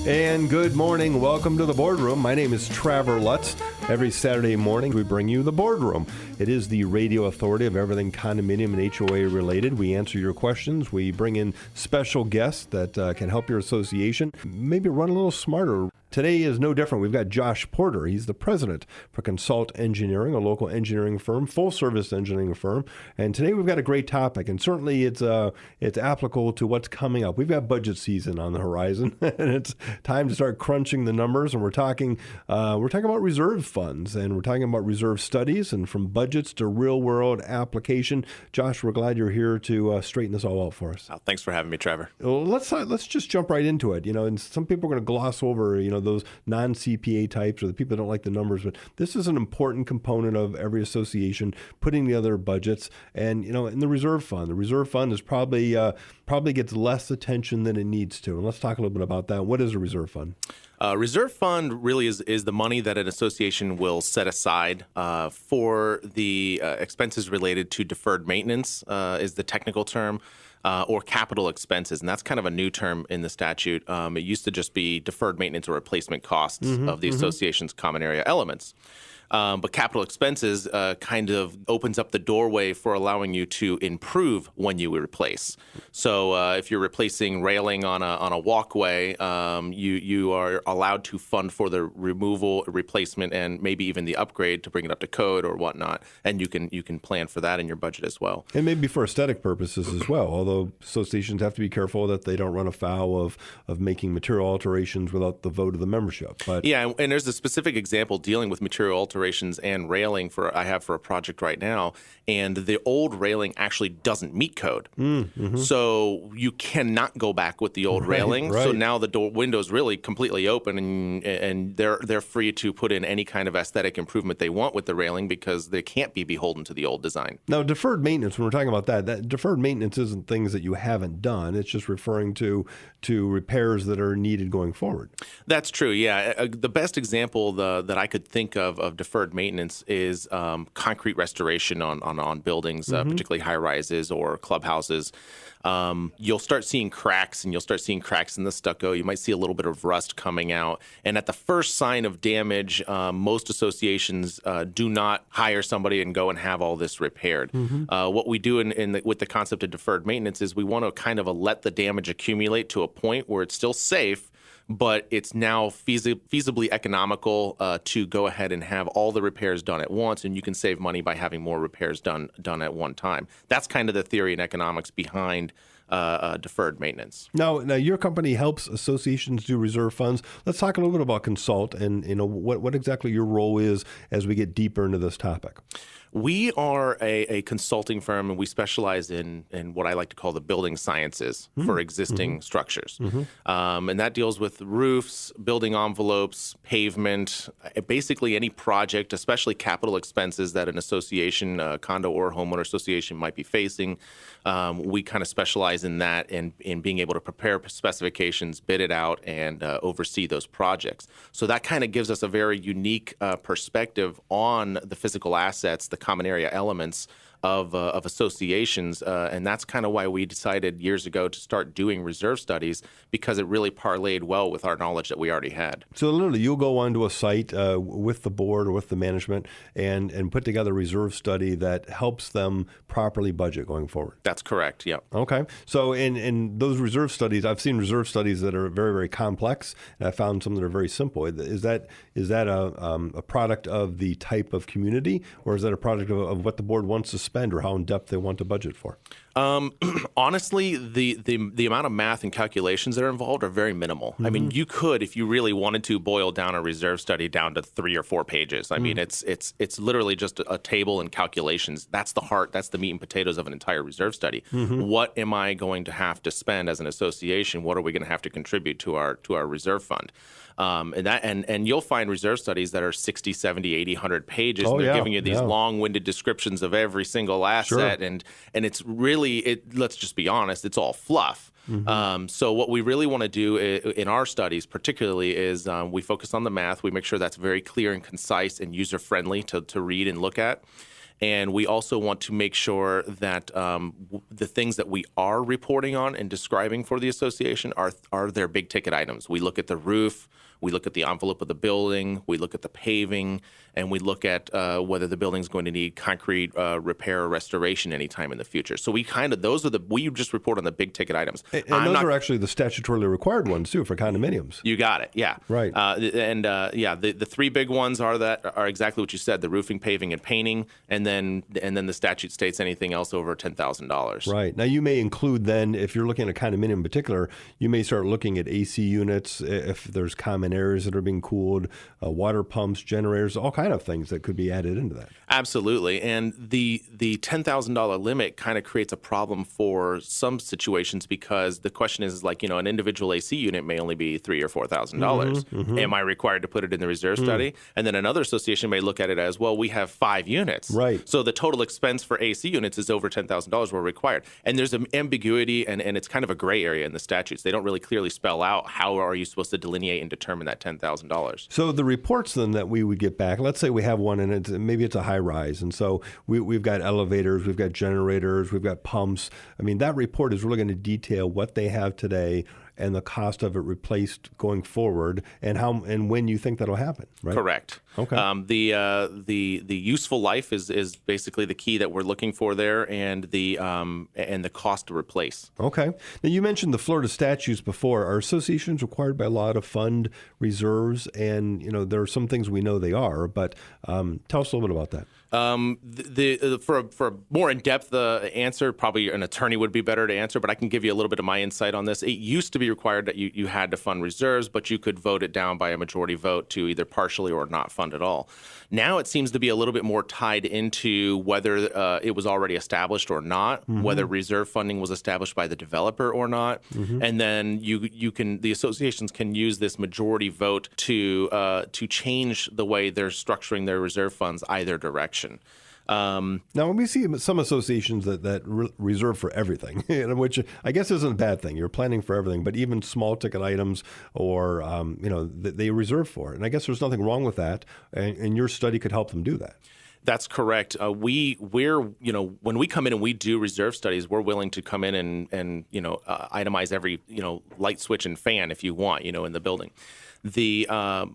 And good morning. Welcome to the Boardroom. My name is Trevor Lutz. Every Saturday morning, we bring you the Boardroom. It is the radio authority of everything condominium and HOA related. We answer your questions. We bring in special guests that can help your association maybe run a little smarter. Today is no different. We've got Josh Porter. He's the president for Consult Engineering, a local engineering firm, full-service engineering firm. And today we've got a great topic, and certainly it's applicable to what's coming up. We've got budget season on the horizon, and it's time to start crunching the numbers. And we're talking about reserve funds, and we're talking about reserve studies, and from budgets to real-world application. Josh, we're glad you're here to straighten this all out for us. Oh, thanks for having me, Trevor. Well, let's just jump right into it. And some people are going to gloss over, those non-CPA types or the people that don't like the numbers, but this is an important component of every association putting together budgets. And in the reserve fund is probably gets less attention than it needs to. And let's talk a little bit about that. What is a reserve fund? Reserve fund really is the money that an association will set aside for the expenses related to deferred maintenance, is the technical term. Or capital expenses, and that's kind of a new term in the statute. It used to just be deferred maintenance or replacement costs of the association's common area elements. But capital expenses kind of opens up the doorway for allowing you to improve when you replace. So if you're replacing railing on a walkway, you are allowed to fund for the removal, replacement, and maybe even the upgrade to bring it up to code or whatnot. And you can plan for that in your budget as well. And maybe for aesthetic purposes as well, although associations have to be careful that they don't run afoul of making material alterations without the vote of the membership. But yeah, and there's a specific example dealing with material alterations and railing I have for a project right now, and the old railing actually doesn't meet code. So you cannot go back with the old railing. Right. So now the window's really completely open, and they're free to put in any kind of aesthetic improvement they want with the railing because they can't be beholden to the old design. Now, deferred maintenance, when we're talking about that deferred maintenance isn't things that you haven't done. It's just referring to repairs that are needed going forward. That's true, yeah. The best example that I could think of deferred maintenance is concrete restoration on buildings, particularly high-rises or clubhouses. You'll start seeing cracks, and you'll start seeing cracks in the stucco. You might see a little bit of rust coming out. And at the first sign of damage, most associations do not hire somebody and go and have all this repaired. What we do with the concept of deferred maintenance is we want to kind of let the damage accumulate to a point where it's still safe, but it's now feasibly economical to go ahead and have all the repairs done at once, and you can save money by having more repairs done at one time. That's kind of the theory and economics behind deferred maintenance. Now, your company helps associations do reserve funds. Let's talk a little bit about Consult and what exactly your role is as we get deeper into this topic. We are a consulting firm, and we specialize in what I like to call the building sciences for existing structures. And that deals with roofs, building envelopes, pavement, basically any project, especially capital expenses that an association, condo or homeowner association might be facing. We kind of specialize in that and in being able to prepare specifications, bid it out, and oversee those projects. So that kind of gives us a very unique perspective on the physical assets, the common area elements of associations, and that's kind of why we decided years ago to start doing reserve studies, because it really parlayed well with our knowledge that we already had. So literally, you'll go onto a site with the board or with the management and put together a reserve study that helps them properly budget going forward. That's correct, yeah. Okay. So in those reserve studies, I've seen reserve studies that are very, very complex, and I found some that are very simple. Is that a product of the type of community, or is that a product of what the board wants to spend or how in depth they want to budget for? Honestly, the amount of math and calculations that are involved are very minimal. I mean, you could, if you really wanted to, boil down a reserve study down to 3 or 4 pages. I mean, it's literally just a table and calculations. That's the heart. That's the meat and potatoes of an entire reserve study. What am I going to have to spend as an association? What are we going to have to contribute to our reserve fund? And you'll find reserve studies that are 60, 70, 80, 100 pages. And they're giving you these long-winded descriptions of every single asset. Sure. And it's really, let's just be honest, it's all fluff. So what we really want to do in our studies particularly is we focus on the math. We make sure that's very clear and concise and user-friendly to read and look at. And we also want to make sure that the things that we are reporting on and describing for the association are their big ticket items. We look at the roof, we look at the envelope of the building, we look at the paving, and we look at whether the building's going to need concrete repair or restoration anytime in the future. So we just report on the big ticket items. And those are actually the statutorily required ones too for condominiums. You got it, yeah. Right. The three big ones are exactly what you said: the roofing, paving, and painting, and then the statute states anything else over $10,000. Right. Now you may include then, if you're looking at a condominium in particular, you may start looking at AC units if there's common areas that are being cooled, water pumps, generators, all kinds of things that could be added into that. Absolutely. And the $10,000 limit kind of creates a problem for some situations, because the question is like, an individual AC unit may only be $3,000 or $4,000. Am I required to put it in the reserve study? And then another association may look at it as, well, we have 5 units. Right. So the total expense for AC units is over $10,000 we're required. And there's an ambiguity and it's kind of a gray area in the statutes. They don't really clearly spell out how are you supposed to delineate and determine that $10,000. So the reports then that we would get back, let's say we have one and maybe it's a high rise. And so we've got elevators, we've got generators, we've got pumps. I mean, that report is really going to detail what they have today and the cost of it replaced going forward, and how and when you think that'll happen, right? Correct. Okay. The useful life is basically the key that we're looking for there, and the cost to replace. Okay. Now you mentioned the Florida statutes before. Are associations required by law to fund reserves? And there are some things we know they are, but tell us a little bit about that. For a more in-depth answer, probably an attorney would be better to answer, but I can give you a little bit of my insight on this. It used to be required that you had to fund reserves, but you could vote it down by a majority vote to either partially or not fund at all. Now it seems to be a little bit more tied into whether it was already established or not, whether reserve funding was established by the developer or not, and then the associations can use this majority vote to change the way they're structuring their reserve funds either direction. Now, when we see some associations that reserve for everything, which I guess isn't a bad thing. You're planning for everything, but even small ticket items or, they reserve for it. And I guess there's nothing wrong with that. And your study could help them do that. That's correct. We're when we come in and we do reserve studies, we're willing to come in and itemize every light switch and fan if you want in the building. The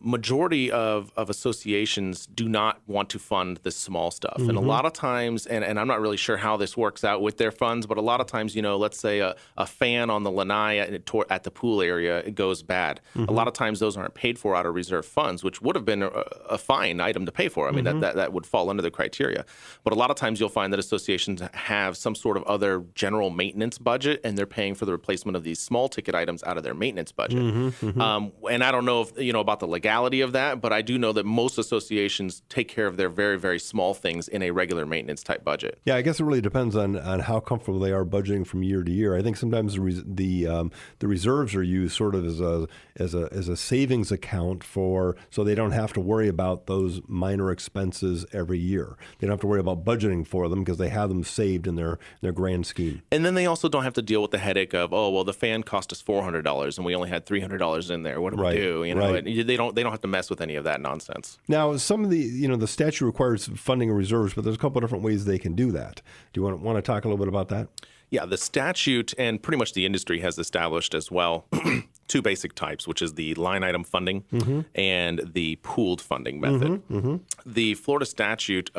majority of associations do not want to fund the small stuff. And a lot of times, and I'm not really sure how this works out with their funds, but a lot of times, let's say a fan on the lanai at the pool area, it goes bad. A lot of times those aren't paid for out of reserve funds, which would have been a fine item to pay for. I mean, that would fall under the criteria. But a lot of times you'll find that associations have some sort of other general maintenance budget, and they're paying for the replacement of these small ticket items out of their maintenance budget. And I don't know if about the legality of that, but I do know that most associations take care of their very, very small things in a regular maintenance type budget. Yeah, I guess it really depends on how comfortable they are budgeting from year to year. I think sometimes the reserves are used sort of as a savings account so they don't have to worry about those minor expenses every year. They don't have to worry about budgeting for them because they have them saved in their grand scheme. And then they also don't have to deal with the headache of, the fan cost us $400 and we only had $300 in there. What do we do? They don't have to mess with any of that nonsense. Now, some of the statute requires funding of reserves, but there's a couple of different ways they can do that. Do you want to talk a little bit about that? Yeah, the statute and pretty much the industry has established as well two basic types, which is the line item funding and the pooled funding method. The Florida statute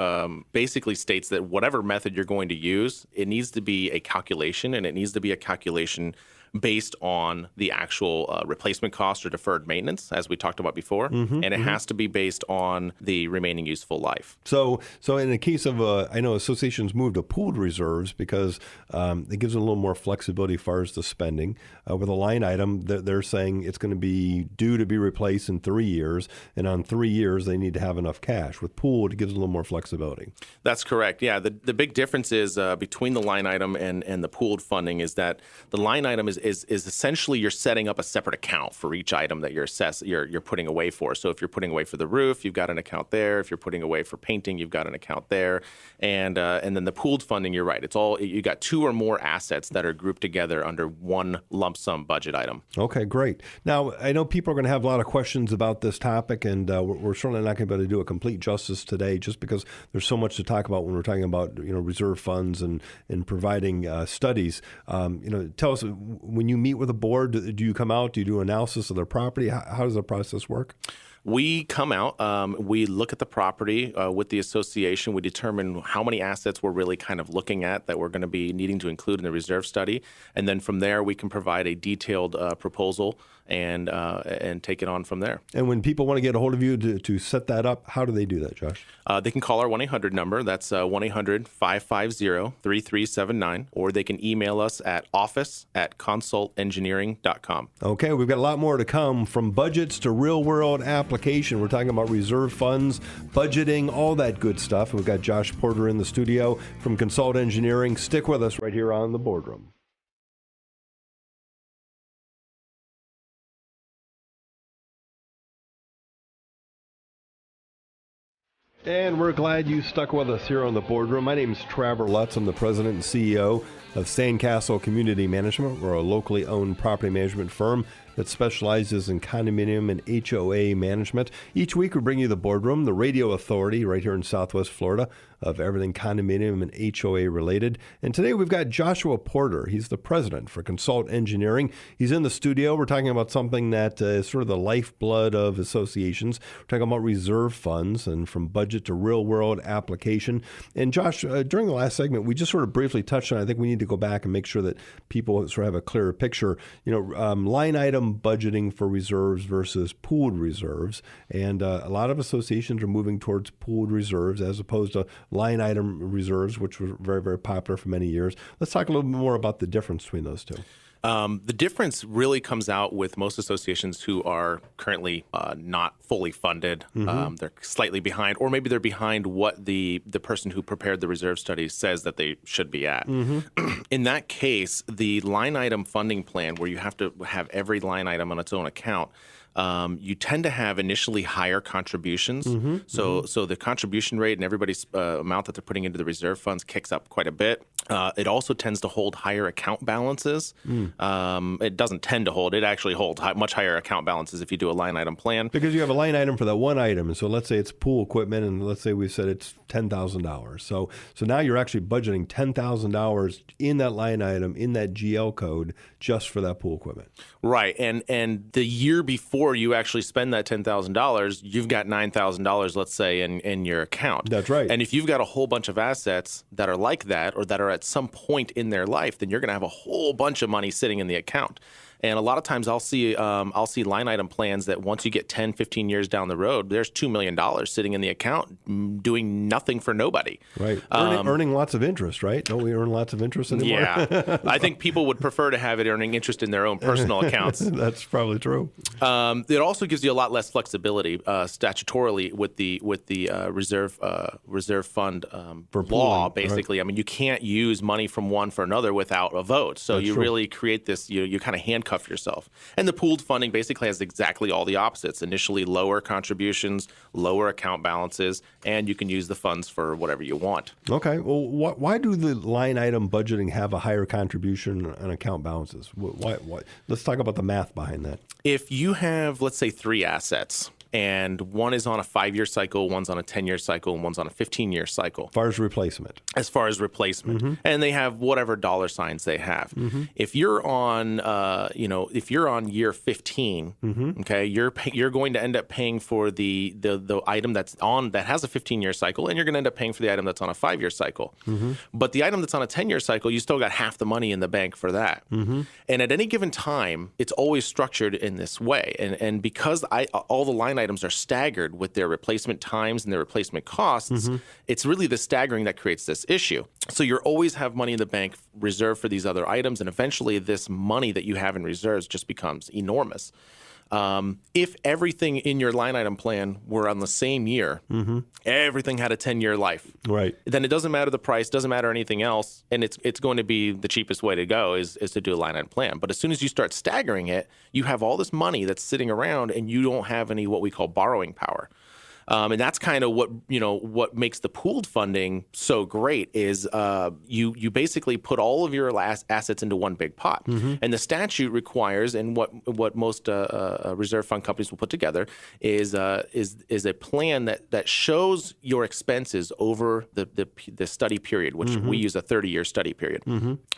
basically states that whatever method you're going to use, it needs to be a calculation, and it needs to be a calculation based on the actual replacement cost or deferred maintenance, as we talked about before, and it has to be based on the remaining useful life. So in the case of, I know associations move to pooled reserves because it gives them a little more flexibility as far as the spending. With a line item, they're saying it's going to be due to be replaced in 3 years, and on 3 years, they need to have enough cash. With pooled, it gives a little more flexibility. That's correct. Yeah, the big difference is between the line item and the pooled funding is that the line item is is essentially you're setting up a separate account for each item that you're putting away for. So if you're putting away for the roof, you've got an account there. If you're putting away for painting, you've got an account there. And then the pooled funding, you're right. It's all you got two or more assets that are grouped together under one lump sum budget item. Okay, great. Now, I know people are going to have a lot of questions about this topic, and we're certainly not going to be able to do a complete justice today just because there's so much to talk about when we're talking about reserve funds and providing studies. Tell us, when you meet with a board, do you come out? Do you do analysis of their property? How does the process work? We come out, we look at the property with the association. We determine how many assets we're really kind of looking at that we're going to be needing to include in the reserve study. And then from there, we can provide a detailed proposal and take it on from there. And when people want to get a hold of you to set that up, how do they do that, Josh? They can call our 1-800 number. That's 1-800-550-3379. Or they can email us at office@consultengineering.com. Okay, we've got a lot more to come, from budgets to real-world application. We're talking about reserve funds, budgeting, all that good stuff. We've got Josh Porter in the studio from Consult Engineering. Stick with us right here on The Boardroom. And we're glad you stuck with us here on The Boardroom. My name is Trevor Lutz. I'm the president and CEO of Sandcastle Community Management. We're a locally owned property management firm that specializes in condominium and HOA management. Each week we bring you The Boardroom, the radio authority right here in Southwest Florida of everything condominium and HOA related. And today we've got Joshua Porter. He's the president for Consult Engineering. He's in the studio. We're talking about something that is sort of the lifeblood of associations. We're talking about reserve funds and from budget to real world application. And Josh, during the last segment, we just sort of briefly touched on, I think we need to go back and make sure that people sort of have a clearer picture. Line item budgeting for reserves versus pooled reserves. And a lot of associations are moving towards pooled reserves as opposed to line item reserves, which were very, very popular for many years. Let's talk a little bit more about the difference between those two. The difference really comes out with most associations who are currently not fully funded. Mm-hmm. They're slightly behind, or maybe they're behind what the person who prepared the reserve study says that they should be at. Mm-hmm. In that case, the line item funding plan, where you have to have every line item on its own account, you tend to have initially higher contributions. Mm-hmm. So the contribution rate and everybody's amount that they're putting into the reserve funds kicks up quite a bit. It also tends to hold higher account balances. It doesn't tend to hold. It actually holds much higher account balances if you do a line item plan. Because you have a line item for that one item. And so let's say it's pool equipment, and let's say we said it's $10,000. So now you're actually budgeting $10,000 in that line item, in that GL code, just for that pool equipment. Right. And the year before you actually spend that $10,000, you've got $9,000, let's say, in your account. That's right. And if you've got a whole bunch of assets that are like that, or that are at some point in their life, then you're going to have a whole bunch of money sitting in the account. And a lot of times I'll see line item plans that once you get 10, 15 years down the road, there's $2 million sitting in the account doing nothing for nobody. Right. Earning lots of interest, right? Don't we earn lots of interest anymore? Yeah. I think people would prefer to have it earning interest in their own personal accounts. That's probably true. It also gives you a lot less flexibility statutorily with the reserve fund for law, pooling, basically. Right. I mean, you can't use money from one for another without a vote. So That's you true. really create this, you kind of handcuff yourself. And the pooled funding basically has exactly all the opposites. Initially lower contributions, lower account balances, and you can use the funds for whatever you want. Okay. Well, why do the line item budgeting have a higher contribution on account balances? Why? Let's talk about the math behind that. If you have, let's say, 3 assets, and one is on a 5-year cycle, one's on a 10-year cycle, and one's on a 15-year cycle. As far as replacement. Mm-hmm. And they have whatever dollar signs they have. Mm-hmm. If you're on, if you're on year 15, mm-hmm. okay, you're going to end up paying for the item that has a 15-year cycle, and you're going to end up paying for the item that's on a 5-year cycle. Mm-hmm. But the item that's on a 10-year cycle, you still got half the money in the bank for that. Mm-hmm. And at any given time, it's always structured in this way. And because all the line items are staggered with their replacement times and their replacement costs, mm-hmm. it's really the staggering that creates this issue. So you always have money in the bank reserved for these other items, and eventually this money that you have in reserves just becomes enormous. If everything in your line item plan were on the same year, everything had a 10-year life, Right. then it doesn't matter the price, doesn't matter anything else, and it's going to be the cheapest way to go is to do a line item plan. But as soon as you start staggering it, you have all this money that's sitting around, and you don't have any what we call borrowing power. And that's kind of what makes the pooled funding so great is you basically put all of your assets into one big pot. And the statute requires, and what most reserve fund companies will put together is a plan that shows your expenses over the study period, which we use a 30-year study period.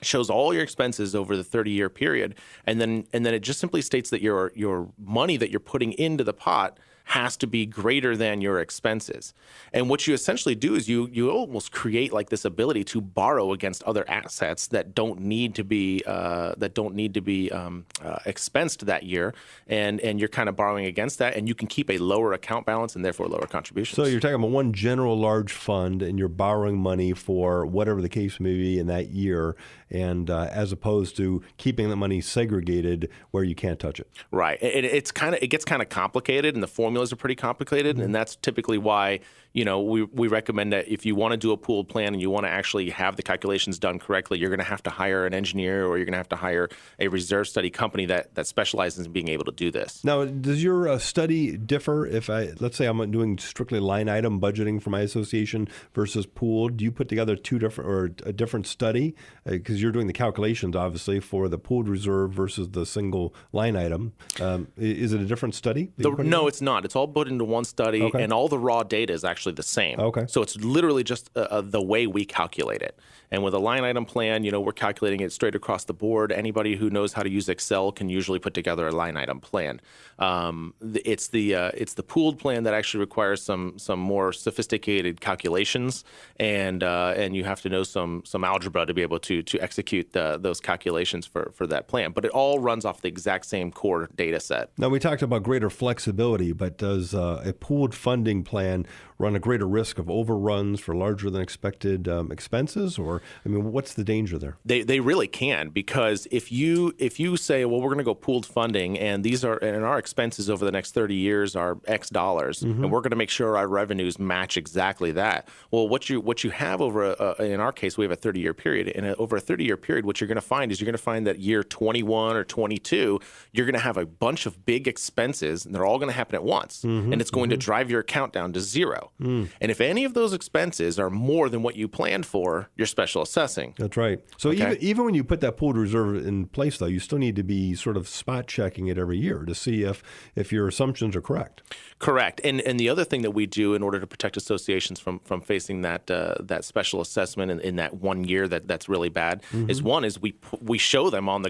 Shows all your expenses over the 30-year period, and then it just simply states that your money that you're putting into the pot has to be greater than your expenses. And what you essentially do is you almost create like this ability to borrow against other assets that don't need to be expensed that year, and you're kind of borrowing against that, and you can keep a lower account balance and therefore lower contributions. So you're talking about one general large fund, and you're borrowing money for whatever the case may be in that year, and as opposed to keeping the money segregated where you can't touch it. Right. It gets kind of complicated, and the formulas are pretty complicated, and that's typically why we recommend that if you want to do a pooled plan and you want to actually have the calculations done correctly, you're going to have to hire an engineer, or you're going to have to hire a reserve study company that specializes in being able to do this. Now, does your study differ if let's say I'm doing strictly line item budgeting for my association versus pooled? Do you put together a different study? Because you're doing the calculations, obviously, for the pooled reserve versus the single line item. Is it a different study? No, it's not. It's all put into one study, Okay. and all the raw data is actually the same. Okay. So it's literally just the way we calculate it. And with a line item plan, we're calculating it straight across the board. Anybody who knows how to use Excel can usually put together a line item plan. It's the pooled plan that actually requires some more sophisticated calculations, and you have to know some algebra to be able to execute those calculations for that plan. But it all runs off the exact same core data set. Now, we talked about greater flexibility, but does a pooled funding plan run a greater risk of overruns for larger than expected expenses? Or, what's the danger there? They really can, because if you say, well, we're going to go pooled funding, and our expenses over the next 30 years are X dollars, and we're going to make sure our revenues match exactly that. Well, what you have over in our case, we have a 30-year period, and over a 30-year period, what you're going to find that year 21 or 22, you're going to have a bunch of big expenses, and they're all going to happen at once, and it's going to drive your account down to zero. And if any of those expenses are more than what you planned for, you're special assessing. That's right. So Okay. even when you put that pooled reserve in place, though, you still need to be sort of spot checking it every year to see if your assumptions are correct. Correct. And the other thing that we do in order to protect associations from facing that special assessment in that 1 year that's really bad is we show them on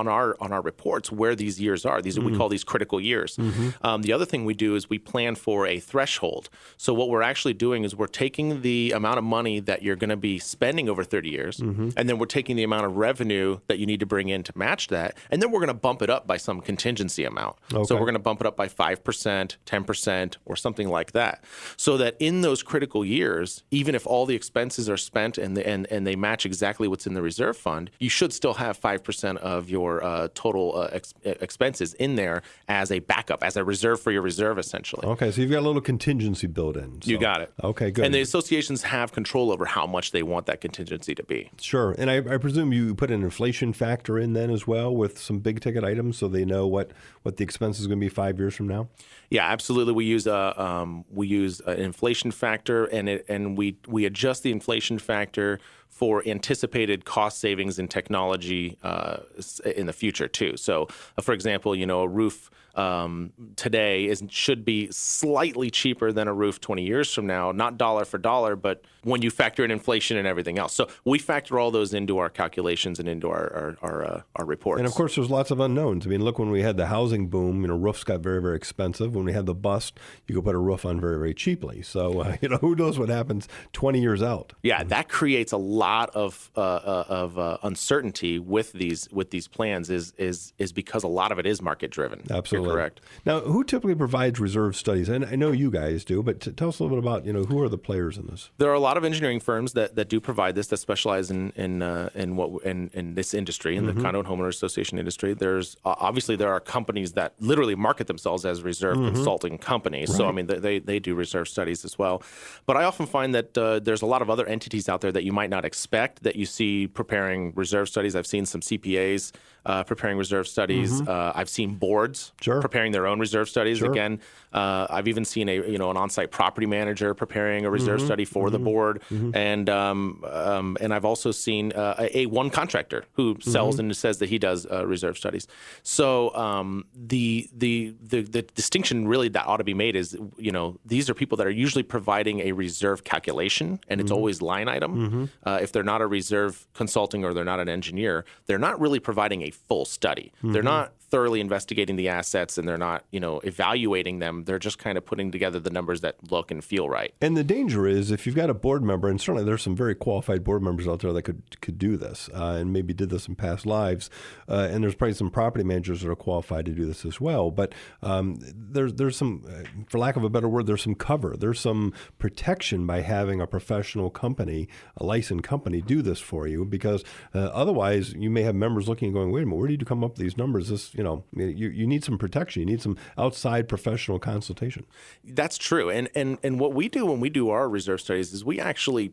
our reports where these years are. We call these critical years. The other thing we do is we plan for a threshold. So what we're actually doing is we're taking the amount of money that you're going to be spending over 30 years, and then we're taking the amount of revenue that you need to bring in to match that, and then we're going to bump it up by some contingency amount. Okay. So we're going to bump it up by 5%, 10%, or something like that, so that in those critical years, even if all the expenses are spent and they match exactly what's in the reserve fund, you should still have 5% of your total expenses in there as a backup, as a reserve for your reserve, essentially. Okay, so you've got a little contingency built in. You got it. Okay, good. And the associations have control over how much they want that contingency to be. Sure. And I presume you put an inflation factor in then as well with some big ticket items so they know what the expense is going to be 5 years from now? Yeah, absolutely. We use an inflation factor, and we adjust the inflation factor for anticipated cost savings in technology in the future too. So, for example, a roof today should be slightly cheaper than a roof 20 years from now, not dollar for dollar, but when you factor in inflation and everything else. So we factor all those into our calculations and into our reports. And of course, there's lots of unknowns. Look, when we had the housing boom, roofs got very, very expensive. When we had the bust, you could put a roof on very, very cheaply. So, who knows what happens 20 years out? Yeah, that creates a lot of uncertainty with these plans is because a lot of it is market driven. Absolutely. You're correct. Now, who typically provides reserve studies? And I know you guys do, but tell us a little bit about, who are the players in this? There are a lot of engineering firms that do provide this, that specialize in this industry, in the condo and homeowner association industry. There's obviously there are companies that literally market themselves as reserve consulting companies. Right. So I mean they do reserve studies as well. But I often find that there's a lot of other entities out there that you might not expect that you see preparing reserve studies. I've seen some CPAs preparing reserve studies. I've seen boards preparing their own reserve studies. Again, I've even seen an on-site property manager preparing a reserve study for the board, and I've also seen a one contractor who sells and says that he does reserve studies. So the distinction really that ought to be made is these are people that are usually providing a reserve calculation, and it's always line item. If they're not a reserve consulting or they're not an engineer, they're not really providing a full study. They're not thoroughly investigating the assets, and they're not, evaluating them. They're just kind of putting together the numbers that look and feel right. And the danger is if you've got a board member, and certainly there's some very qualified board members out there that could do this and maybe did this in past lives, and there's probably some property managers that are qualified to do this as well. But there's some, for lack of a better word, there's some cover. There's some protection by having a professional company, a licensed company, do this for you, because otherwise you may have members looking and going, wait a minute, where did you come up with these numbers? This, you need some protection. You need some outside professional consultation. That's true. And what we do when we do our reserve studies is we actually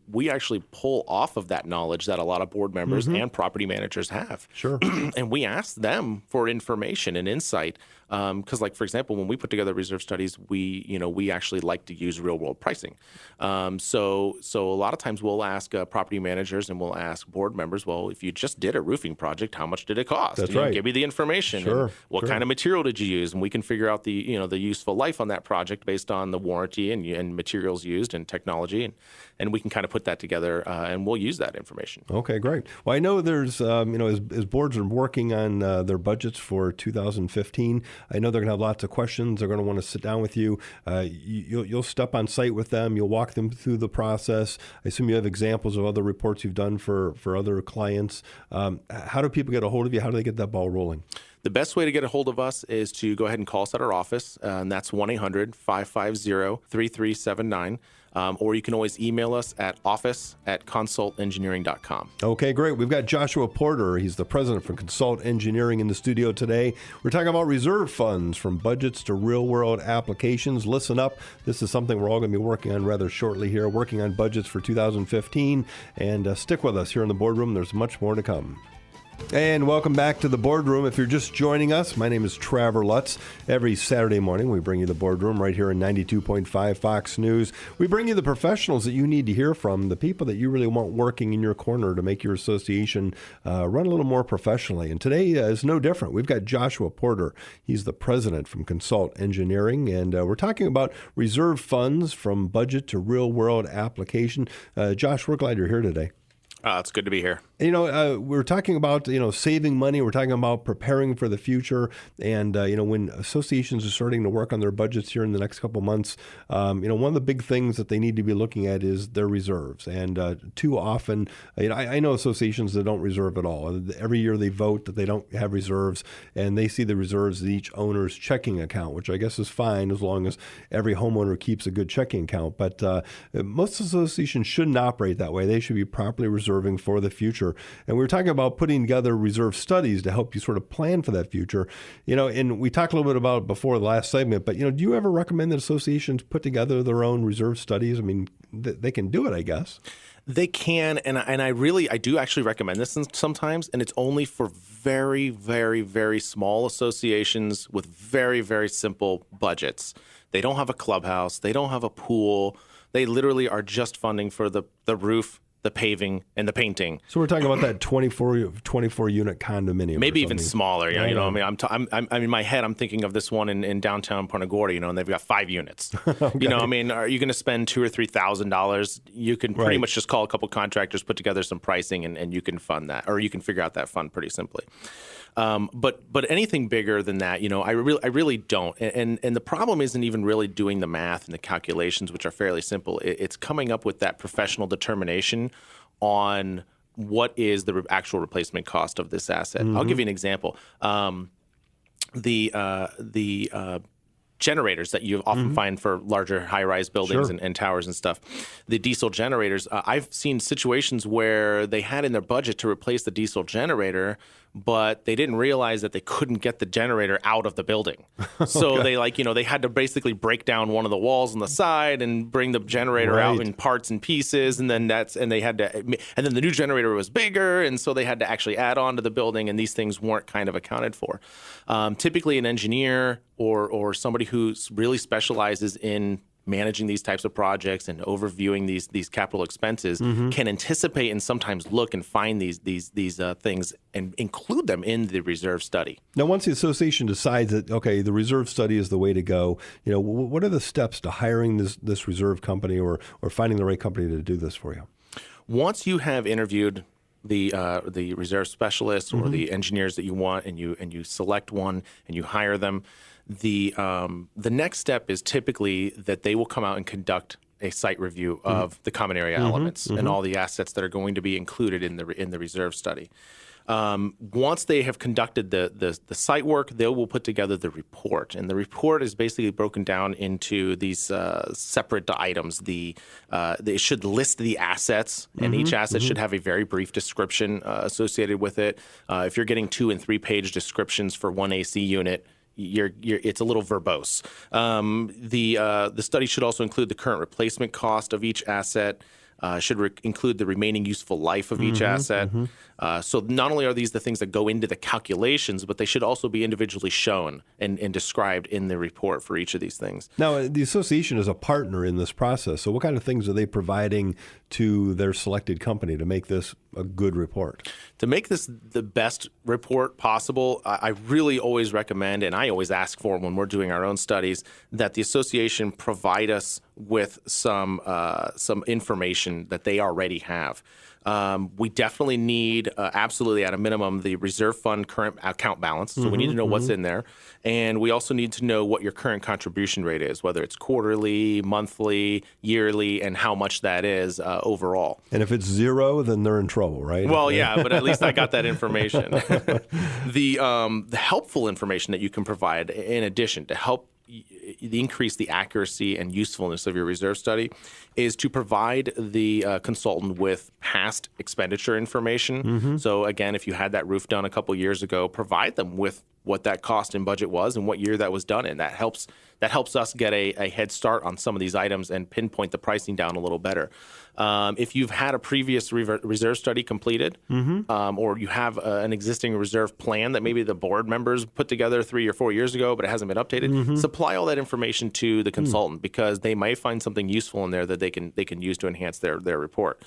pull off of that knowledge that a lot of board members and property managers have. Sure. And we ask them for information and insight. Because, like, for example, when we put together reserve studies, we actually like to use real world pricing. So a lot of times we'll ask property managers and we'll ask board members, well, if you just did a roofing project, how much did it cost? That's right. Give me the information. Sure. And what kind of material did you use? And we can figure out the useful life on that project based on the warranty and materials used and technology, and we can kind of put that together and we'll use that information. Okay, great. Well, I know there's as boards are working on their budgets for 2015. I know they're going to have lots of questions. They're going to want to sit down with you. You'll step on site with them. You'll walk them through the process. I assume you have examples of other reports you've done for other clients. How do people get a hold of you? How do they get that ball rolling? The best way to get a hold of us is to go ahead and call us at our office, and that's 1-800-550-3379. Or you can always email us at office@consultengineering.com. Okay, great. We've got Joshua Porter. He's the president for Consult Engineering in the studio today. We're talking about reserve funds, from budgets to real-world applications. Listen up. This is something we're all going to be working on rather shortly here, working on budgets for 2015. And stick with us here in the boardroom. There's much more to come. And welcome back to the Boardroom. If you're just joining us, my name is Traver Lutz. Every Saturday morning, we bring you the Boardroom right here in 92.5 Fox News. We bring you the professionals that you need to hear from, the people that you really want working in your corner to make your association run a little more professionally. And today is no different. We've got Joshua Porter. He's the president from Consult Engineering, and we're talking about reserve funds, from budget to real-world application. Josh, we're glad you're here today. It's good to be here. We're talking about, saving money. We're talking about preparing for the future. And, when associations are starting to work on their budgets here in the next couple months, one of the big things that they need to be looking at is their reserves. And too often, I know associations that don't reserve at all. Every year they vote that they don't have reserves, and they see the reserves in each owner's checking account, which I guess is fine as long as every homeowner keeps a good checking account. But most associations shouldn't operate that way. They should be properly reserving for the future. And we were talking about putting together reserve studies to help you sort of plan for that future. And we talked a little bit about it before the last segment, but, do you ever recommend that associations put together their own reserve studies? I mean, they can do it, I guess. They can, and I do actually recommend this sometimes, and it's only for very, very, very small associations with very, very simple budgets. They don't have a clubhouse. They don't have a pool. They literally are just funding for the roof, the paving, and the painting. So we're talking about that 24 unit condominium, maybe even smaller. I'm in my head, I'm thinking of this one in downtown Punta Gorda, and they've got 5 units. Okay. Are you going to spend $2,000 or $3,000? You can pretty much just call a couple contractors, put together some pricing, and you can fund that, or you can figure out that fund pretty simply. But anything bigger than that, I really don't. And the problem isn't even really doing the math and the calculations, which are fairly simple. It's coming up with that professional determination on what is the actual replacement cost of this asset. I'll give you an example. The generators that you often find for larger high-rise buildings and towers and stuff, the diesel generators, I've seen situations where they had in their budget to replace the diesel generator, but they didn't realize that they couldn't get the generator out of the building. So they they had to basically break down one of the walls on the side and bring the generator out in parts and pieces, and then they had to, and then the new generator was bigger, and so they had to actually add on to the building, and these things weren't kind of accounted for. Typically, an engineer or somebody who really specializes in managing these types of projects and overviewing these capital expenses can anticipate and sometimes look and find these things and include them in the reserve study. Now, once the association decides that, okay, the reserve study is the way to go, what are the steps to hiring this reserve company or finding the right company to do this for you? Once you have interviewed the reserve specialists or the engineers that you want, and you select one and you hire them, the next step is typically that they will come out and conduct a site review of the common area elements and all the assets that are going to be included in the reserve study. Once they have conducted the site work, they will put together the report, and the report is basically broken down into these separate items. They should list the assets, and each asset should have a very brief description associated with it. If you're getting 2- and 3-page descriptions for one AC unit, it's a little verbose. The study should also include the current replacement cost of each asset. Should include the remaining useful life of each asset. So not only are these the things that go into the calculations, but they should also be individually shown and described in the report for each of these things. Now, the association is a partner in this process. So what kind of things are they providing to their selected company to make this a good report? To make this the best report possible, I really always recommend, and I always ask for when we're doing our own studies, that the association provide us with some information that they already have. We definitely need, absolutely at a minimum, the reserve fund current account balance. So we need to know what's in there. And we also need to know what your current contribution rate is, whether it's quarterly, monthly, yearly, and how much that is overall. And if it's zero, then they're in trouble, right? Well, yeah, but at least I got that information. The helpful information that you can provide, in addition, to help increase the accuracy and usefulness of your reserve study, is to provide the consultant with past expenditure information. So again, if you had that roof done a couple years ago, provide them with what that cost and budget was and what year that was done in. That helps us get a head start on some of these items and pinpoint the pricing down a little better. If you've had a previous reserve study completed, or you have an existing reserve plan that maybe the board members put together 3 or 4 years ago, but it hasn't been updated, supply all that information to the consultant because they might find something useful in there that they can use to enhance their report.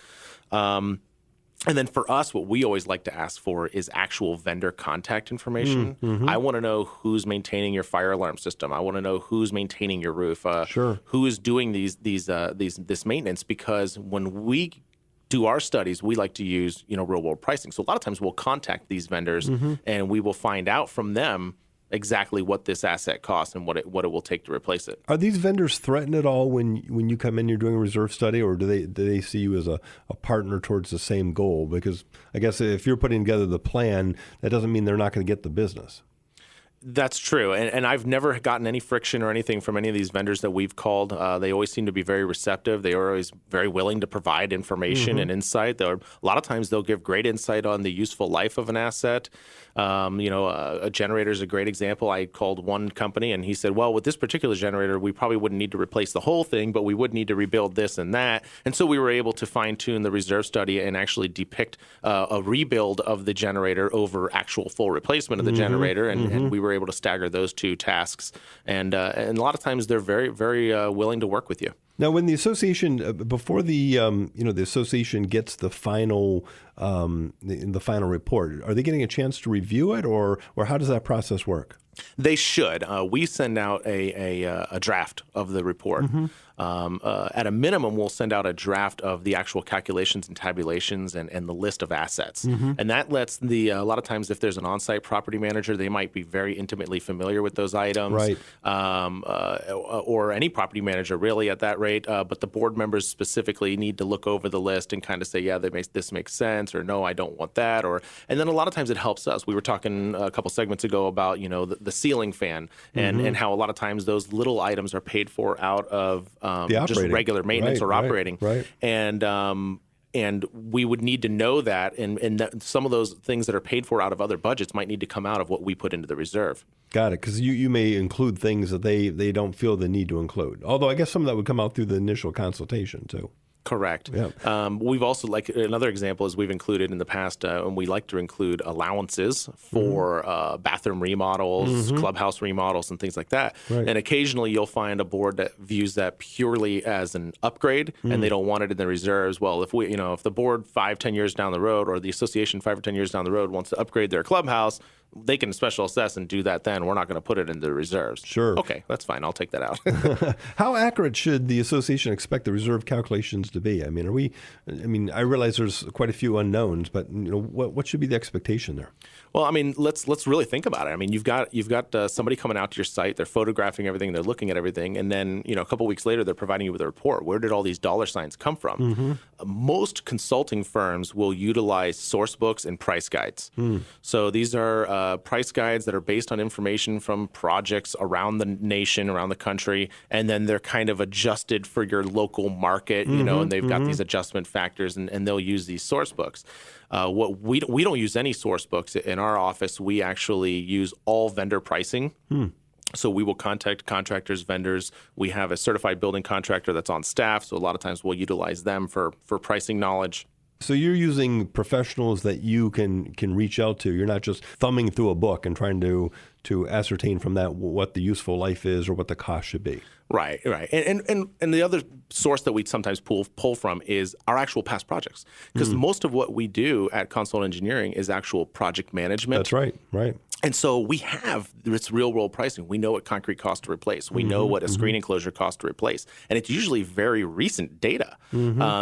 And then for us, what we always like to ask for is actual vendor contact information. I want to know who's maintaining your fire alarm system. I want to know who's maintaining your roof. Who is doing this maintenance? Because when we do our studies, we like to use real world pricing. So a lot of times we'll contact these vendors and we will find out from them exactly what this asset costs and what it will take to replace it. Are these vendors threatened at all when you come in, you're doing a reserve study, or do they see you as a partner towards the same goal? Because I guess if you're putting together the plan, that doesn't mean they're not going to get the business. That's true. And I've never gotten any friction or anything from any of these vendors that we've called. They always seem to be very receptive. They are always very willing to provide information and insight. A lot of times they'll give great insight on the useful life of an asset. A generator is a great example. I called one company and he said, well, with this particular generator, we probably wouldn't need to replace the whole thing, but we would need to rebuild this and that. And so we were able to fine tune the reserve study and actually depict a rebuild of the generator over actual full replacement of the generator. And we were able to stagger those two tasks. And a lot of times they're very, very willing to work with you. Now, when the association, before the association gets the final report, are they getting a chance to review it, or how does that process work? They should. We send out a draft of the report. At a minimum, we'll send out a draft of the actual calculations and tabulations and the list of assets. And that lets a lot of times if there's an on-site property manager, they might be very intimately familiar with those items. Right. Or any property manager really at that rate. But the board members specifically need to look over the list and kind of say, yeah, this makes sense, or no, I don't want that. And then a lot of times it helps us. We were talking a couple segments ago about, the ceiling fan and how a lot of times those little items are paid for out of just regular maintenance or operating. Right. And we would need to know that, and that some of those things that are paid for out of other budgets might need to come out of what we put into the reserve. Got it, because you may include things that they don't feel the need to include. Although I guess some of that would come out through the initial consultation too. Correct. Yeah. We've also, like another example is we've included in the past, and we like to include allowances for bathroom remodels, clubhouse remodels, and things like that. Right. And occasionally you'll find a board that views that purely as an upgrade, and they don't want it in the reserves. Well, if the board 5-10 years down the road, or the association 5 or 10 years down the road wants to upgrade their clubhouse, they can special assess and do that then. We're not going to put it in the reserves. Sure. Okay, that's fine. I'll take that out. How accurate should the association expect the reserve calculations to be? I mean, I realize there's quite a few unknowns, but what should be the expectation there? Well, I mean, let's really think about it. I mean, you've got somebody coming out to your site, they're photographing everything, they're looking at everything, and then a couple weeks later they're providing you with a report. Where did all these dollar signs come from? Most consulting firms will utilize source books and price guides. So these are price guides that are based on information from projects around the nation, around the country, and then they're kind of adjusted for your local market, and they've got these adjustment factors, and they'll use these source books. We don't use any source books in our office. We actually use all vendor pricing. So we will contact contractors, vendors. We have a certified building contractor that's on staff, so a lot of times we'll utilize them for pricing knowledge. So you're using professionals that you can reach out to. You're not just thumbing through a book and trying to ascertain from that what the useful life is or what the cost should be. Right. And the other source that we sometimes pull from is our actual past projects. Because most of what we do at Consult Engineering is actual project management. That's right. And so we have this real world pricing. We know what concrete costs to replace. We know what a screen enclosure costs to replace. And it's usually very recent data.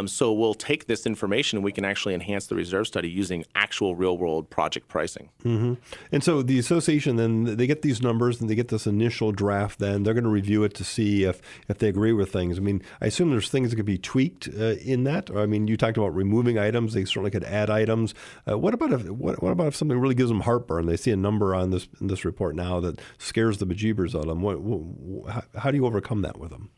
So we'll take this information and we can actually enhance the reserve study using actual real world project pricing. And so the association, then they get these numbers and they get this initial draft, then they're going to review it to see if they agree with things. I mean, I assume there's things that could be tweaked in that. I mean, you talked about removing items. They certainly could add items. What about if something really gives them heartburn? They see a number on this report now that scares the bejeebers out of them. How do you overcome that with them?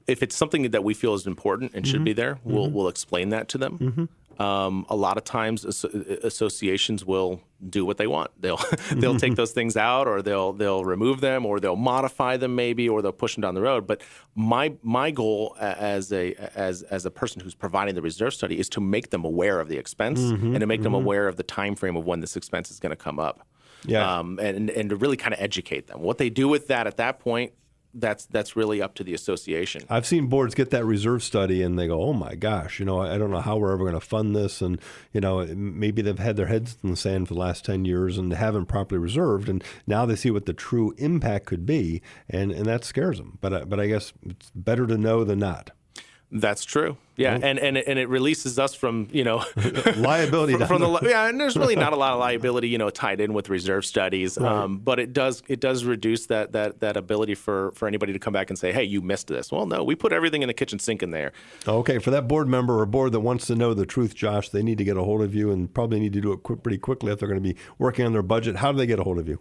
If it's something that we feel is important and should be there, we'll explain that to them. A lot of times associations will do what they want. They'll take those things out, or they'll remove them, or they'll modify them maybe, or they'll push them down the road. But my goal as a person who's providing the reserve study is to make them aware of the expense and to make them aware of the time frame of when this expense is going to come up. Yeah. And to really kind of educate them. What they do with that at that point, that's really up to the association. I've seen boards get that reserve study and they go, oh my gosh, I don't know how we're ever going to fund this. And, maybe they've had their heads in the sand for the last 10 years and haven't properly reserved. And now they see what the true impact could be. And that scares them. But I guess it's better to know than not. That's true. Yeah, and it releases us from liability. And there's really not a lot of liability tied in with reserve studies. Right. But it does reduce that ability for anybody to come back and say, hey, you missed this. Well, no, we put everything in the kitchen sink in there. Okay, for that board member or board that wants to know the truth, Josh, they need to get a hold of you and probably need to do it pretty quickly if they're going to be working on their budget. How do they get a hold of you?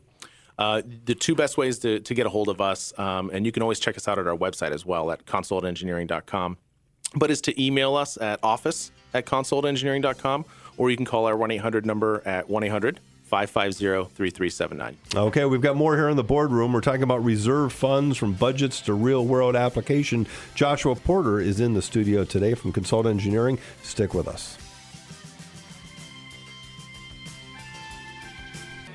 The two best ways to get a hold of us, and you can always check us out at our website as well at consultengineering.com. But is to email us at office@consultengineering.com, or you can call our 1-800 number at 1-800-550-3379. Okay, we've got more here in the boardroom. We're talking about reserve funds from budgets to real-world application. Joshua Porter is in the studio today from Consult Engineering. Stick with us.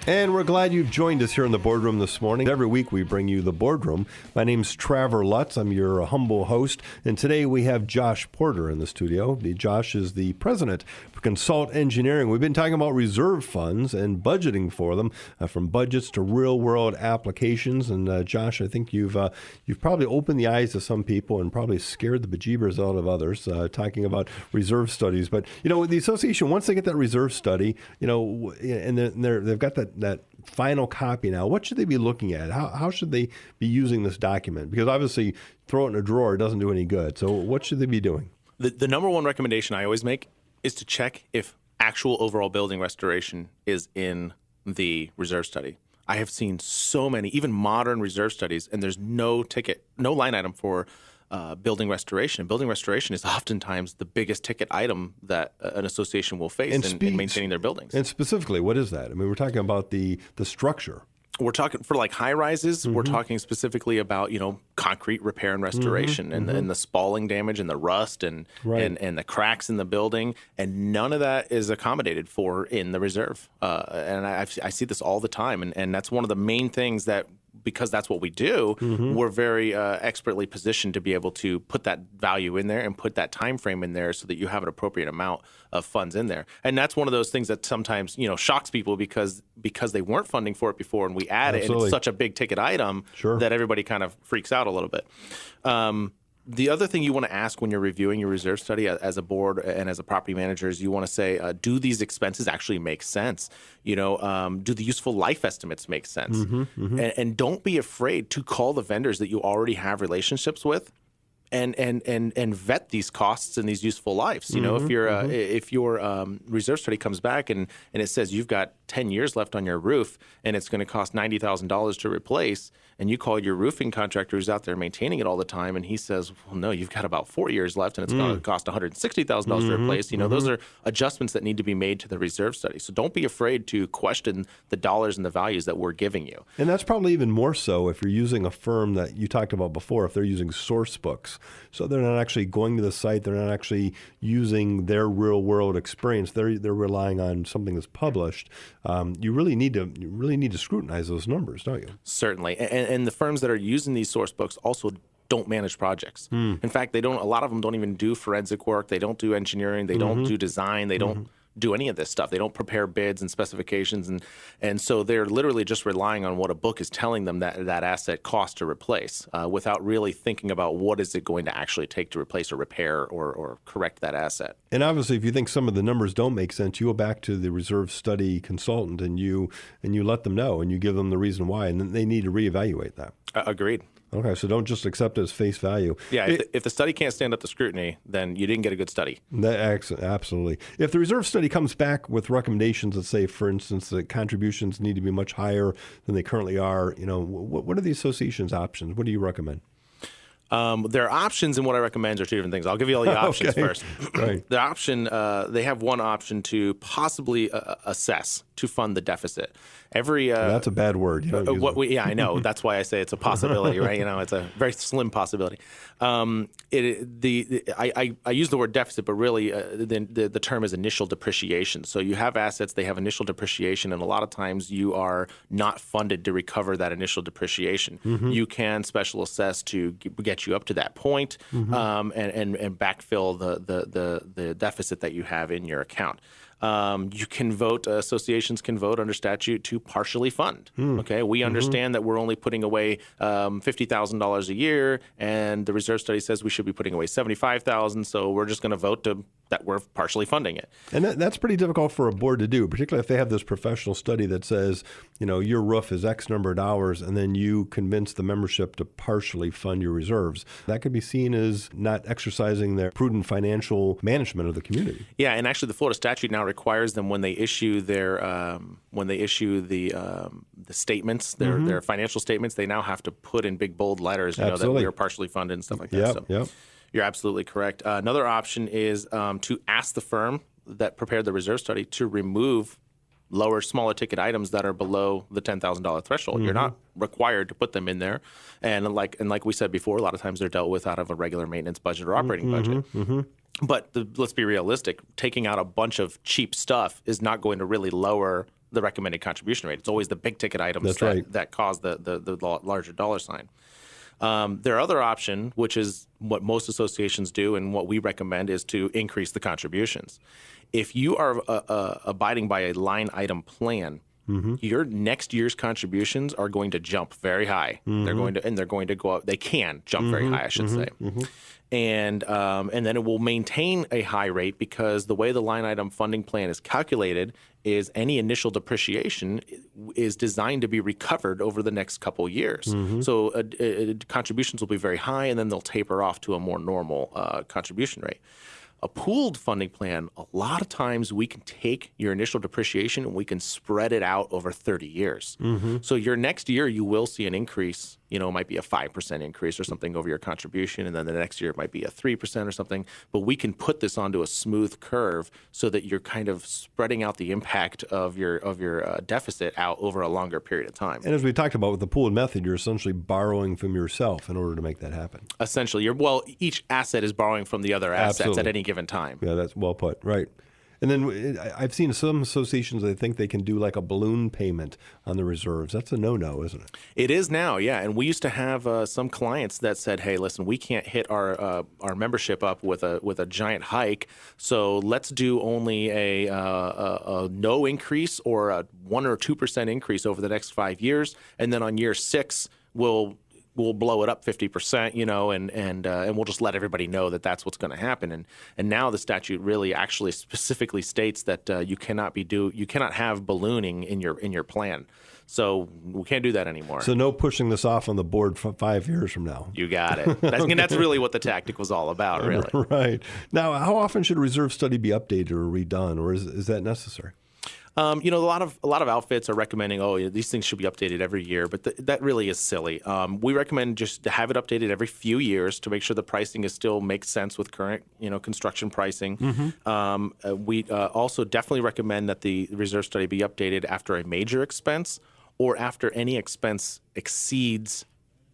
And we're glad you've joined us here in the boardroom this morning. Every week we bring you the boardroom. My name's Traver Lutz. I'm your humble host. And today we have Josh Porter in the studio. Josh is the president of Consult Engineering. We've been talking about reserve funds and budgeting for them, from budgets to real-world applications. And Josh, I think you've probably opened the eyes of some people and probably scared the bejeebers out of others, talking about reserve studies. But, the association, once they get that reserve study, and they've got that final copy now, what should they be looking at? How should they be using this document? Because obviously throw it in a drawer doesn't do any good. So what should they be doing? The number one recommendation I always make is to check if actual overall building restoration is in the reserve study. I have seen so many, even modern reserve studies, and there's no line item for building restoration. And building restoration is oftentimes the biggest ticket item that an association will face in maintaining their buildings. And specifically, what is that? I mean, we're talking about the structure. We're talking for like high rises. We're talking specifically about concrete repair and restoration, and the spalling damage and the rust and the cracks in the building, and none of that is accommodated for in the reserve. And I see this all the time, and that's one of the main things that, because that's what we do, we're very expertly positioned to be able to put that value in there and put that time frame in there so that you have an appropriate amount of funds in there. And that's one of those things that sometimes shocks people because they weren't funding for it before, and we add it, and it's such a big ticket item that everybody kind of freaks out a little bit. The other thing you want to ask when you're reviewing your reserve study as a board and as a property manager is you want to say, do these expenses actually make sense? Do the useful life estimates make sense? And don't be afraid to call the vendors that you already have relationships with and vet these costs and these useful lives. If your reserve study comes back and it says you've got 10 years left on your roof and it's going to cost $90,000 to replace, and you call your roofing contractor who's out there maintaining it all the time, and he says, well, no, you've got about 4 years left and it's going to cost $160,000 to replace. Those are adjustments that need to be made to the reserve study. So don't be afraid to question the dollars and the values that we're giving you. And that's probably even more so if you're using a firm that you talked about before, if they're using source books. So they're not actually going to the site, they're not actually using their real world experience. They're relying on something that's published. You really need to scrutinize those numbers, don't you? Certainly. And the firms that are using these source books also don't manage projects. In fact, a lot of them don't even do forensic work. They don't do engineering. They don't do design. They don't do any of this stuff. They don't prepare bids and specifications. And so they're literally just relying on what a book is telling them that asset costs to replace without really thinking about what is it going to actually take to replace or repair or correct that asset. And obviously, if you think some of the numbers don't make sense, you go back to the reserve study consultant and you let them know and you give them the reason why, and then they need to reevaluate that. Agreed. Okay, so don't just accept it as face value. Yeah, if the study can't stand up to scrutiny, then you didn't get a good study. Absolutely. If the reserve study comes back with recommendations that say, for instance, that contributions need to be much higher than they currently are, what are the association's options? What do you recommend? Their options and what I recommend are two different things. I'll give you all the options first. Right. The option, they have one option to possibly assess to fund the deficit. That's a bad word. I know. That's why I say it's a possibility, right? It's a very slim possibility. I use the word deficit, but really the term is initial depreciation. So you have assets, they have initial depreciation, and a lot of times you are not funded to recover that initial depreciation. You can special assess to get you up to that point and backfill the deficit that you have in your account. You can vote, associations can vote under statute to partially fund. Okay, we understand that we're only putting away $50,000 a year, and the reserve study says we should be putting away $75,000, so we're just going to vote that we're partially funding it. And that's pretty difficult for a board to do, particularly if they have this professional study that says, your roof is X number of dollars, and then you convince the membership to partially fund your reserves. That could be seen as not exercising their prudent financial management of the community. Yeah, and actually the Florida statute now requires them when they issue the statements, their financial statements, they now have to put in big bold letters, that we are partially funded and stuff like that. Yep. You're absolutely correct. Another option is to ask the firm that prepared the reserve study to remove smaller ticket items that are below the $10,000 threshold. You're not required to put them in there. And like we said before, a lot of times they're dealt with out of a regular maintenance budget or operating budget. But let's be realistic. Taking out a bunch of cheap stuff is not going to really lower the recommended contribution rate. It's always the big ticket items that cause the larger dollar sign. Their other option, which is what most associations do and what we recommend, is to increase the contributions. If you are abiding by a line item plan, your next year's contributions are going to jump very high. They're going to go up. They can jump very high, I should say. And then it will maintain a high rate because the way the line item funding plan is calculated is any initial depreciation is designed to be recovered over the next couple years. So contributions will be very high, and then they'll taper off to a more normal contribution rate. A pooled funding plan, a lot of times we can take your initial depreciation and we can spread it out over 30 years. So your next year, you will see an increase. It might be a 5% increase or something over your contribution, and then the next year it might be a 3% or something. But we can put this onto a smooth curve so that you're kind of spreading out the impact of your deficit out over a longer period of time. And as we talked about with the pooled method, you're essentially borrowing from yourself in order to make that happen. Essentially, each asset is borrowing from the other assets at any given time. Yeah, that's well put. Right. And then I've seen some associations, I think they can do like a balloon payment on the reserves. That's a no-no, isn't it? It is now, yeah. And we used to have some clients that said, hey, listen, we can't hit our membership up with a giant hike, so let's do only a no increase or a 1 or 2% increase over the next 5 years. And then on year 6, we'll blow it up 50%, and we'll just let everybody know that that's what's going to happen. And now the statute really actually specifically states that you cannot have ballooning in your plan. So we can't do that anymore. So no pushing this off on the board for 5 years from now. You got it. That's really what the tactic was all about, really. Right. Now, how often should a reserve study be updated or redone, or is that necessary? A lot of outfits are recommending, these things should be updated every year, but that really is silly. We recommend just to have it updated every few years to make sure the pricing still makes sense with current, construction pricing. We also definitely recommend that the reserve study be updated after a major expense or after any expense exceeds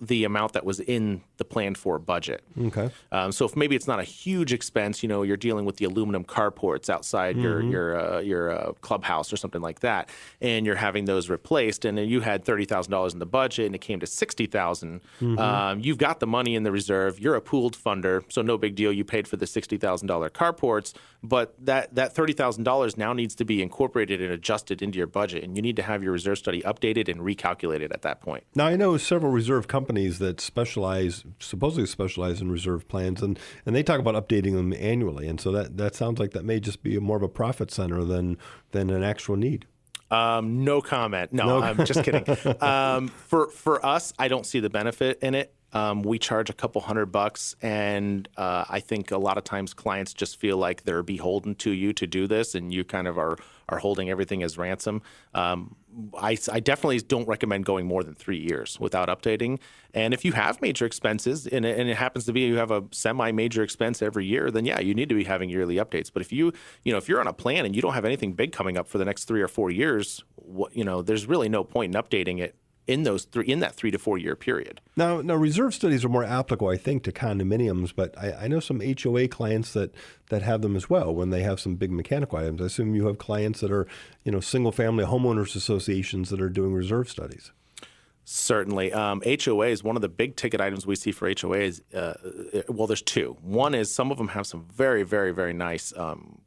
the amount that was in the planned for budget. Okay. So if maybe it's not a huge expense, you're dealing with the aluminum carports outside your clubhouse or something like that, and you're having those replaced, and then you had $30,000 in the budget, and it came to $60,000. You've got the money in the reserve. You're a pooled funder, so no big deal. You paid for the $60,000 carports, but that $30,000 now needs to be incorporated and adjusted into your budget, and you need to have your reserve study updated and recalculated at that point. Now, I know several reserve companies that supposedly specialize in reserve plans, and they talk about updating them annually. And so that sounds like that may just be more of a profit center than an actual need. No comment. No, I'm just kidding. For us, I don't see the benefit in it. We charge a couple $100, and I think a lot of times clients just feel like they're beholden to you to do this, and you kind of are holding everything as ransom. I definitely don't recommend going more than 3 years without updating. And if you have major expenses, and it happens to be you have a semi-major expense every year, then yeah, you need to be having yearly updates. But if if you're on a plan and you don't have anything big coming up for the next 3 or 4 years, there's really no point in updating it in that 3 to 4 year period. Now, reserve studies are more applicable, I think, to condominiums, but I know some HOA clients that have them as well when they have some big mechanical items. I assume you have clients that are, single-family homeowners associations that are doing reserve studies. Certainly. HOAs, one of the big ticket items we see for HOAs, there's two. One is some of them have some very, very, very nice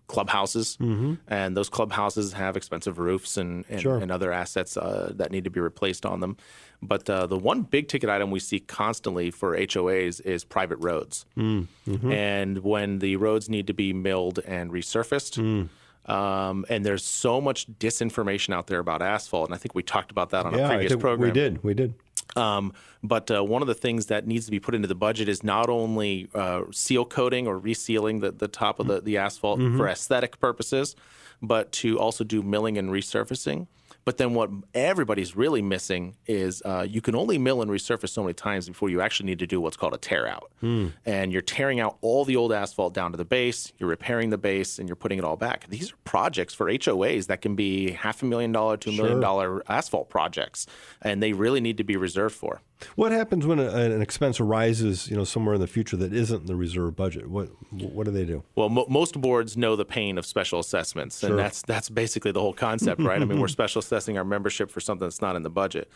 clubhouses, and those clubhouses have expensive roofs and other assets that need to be replaced on them. But the one big ticket item we see constantly for HOAs is private roads. And when the roads need to be milled and resurfaced, and there's so much disinformation out there about asphalt, and I think we talked about that on a previous program. We did. But one of the things that needs to be put into the budget is not only seal coating or resealing the top of the asphalt for aesthetic purposes, but to also do milling and resurfacing. But then what everybody's really missing is you can only mill and resurface so many times before you actually need to do what's called a tear out. And you're tearing out all the old asphalt down to the base, you're repairing the base, and you're putting it all back. These are projects for HOAs that can be $500,000 to $1 million asphalt projects, and they really need to be reserved for. What happens when an expense arises, somewhere in the future that isn't in the reserve budget? What do they do? Well, most boards know the pain of special assessments, Sure. and that's basically the whole concept, right? I mean, we're special assessing our membership for something that's not in the budget.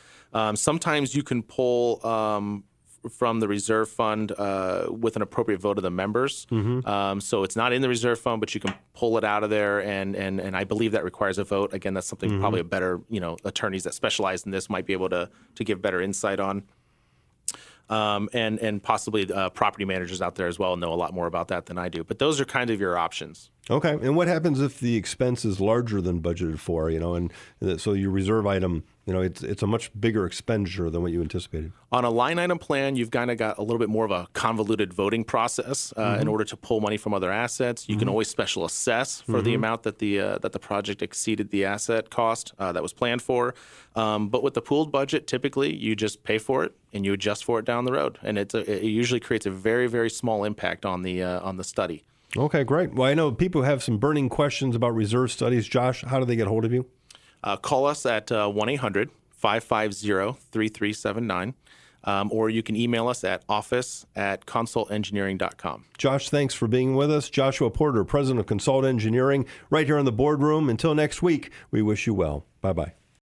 Sometimes you can pull from the reserve fund with an appropriate vote of the members. So it's not in the reserve fund, but you can pull it out of there, and I believe that requires a vote. Again, that's something probably a better, attorneys that specialize in this might be able to give better insight on. And possibly property managers out there as well know a lot more about that than I do. But those are kind of your options. Okay. And what happens if the expense is larger than budgeted for, and so your reserve item, it's a much bigger expenditure than what you anticipated? On a line item plan, you've kind of got a little bit more of a convoluted voting process in order to pull money from other assets. You can always special assess for the amount that the project exceeded the asset cost that was planned for. But with the pooled budget, typically you just pay for it and you adjust for it down the road, and it usually creates a very, very small impact on the study. Okay, great. Well, I know people have some burning questions about reserve studies. Josh, how do they get hold of you? Call us at 1-800-550-3379, or you can email us at office@consultengineering.com. Josh, thanks for being with us. Joshua Porter, President of Consult Engineering, right here in the boardroom. Until next week, we wish you well. Bye-bye.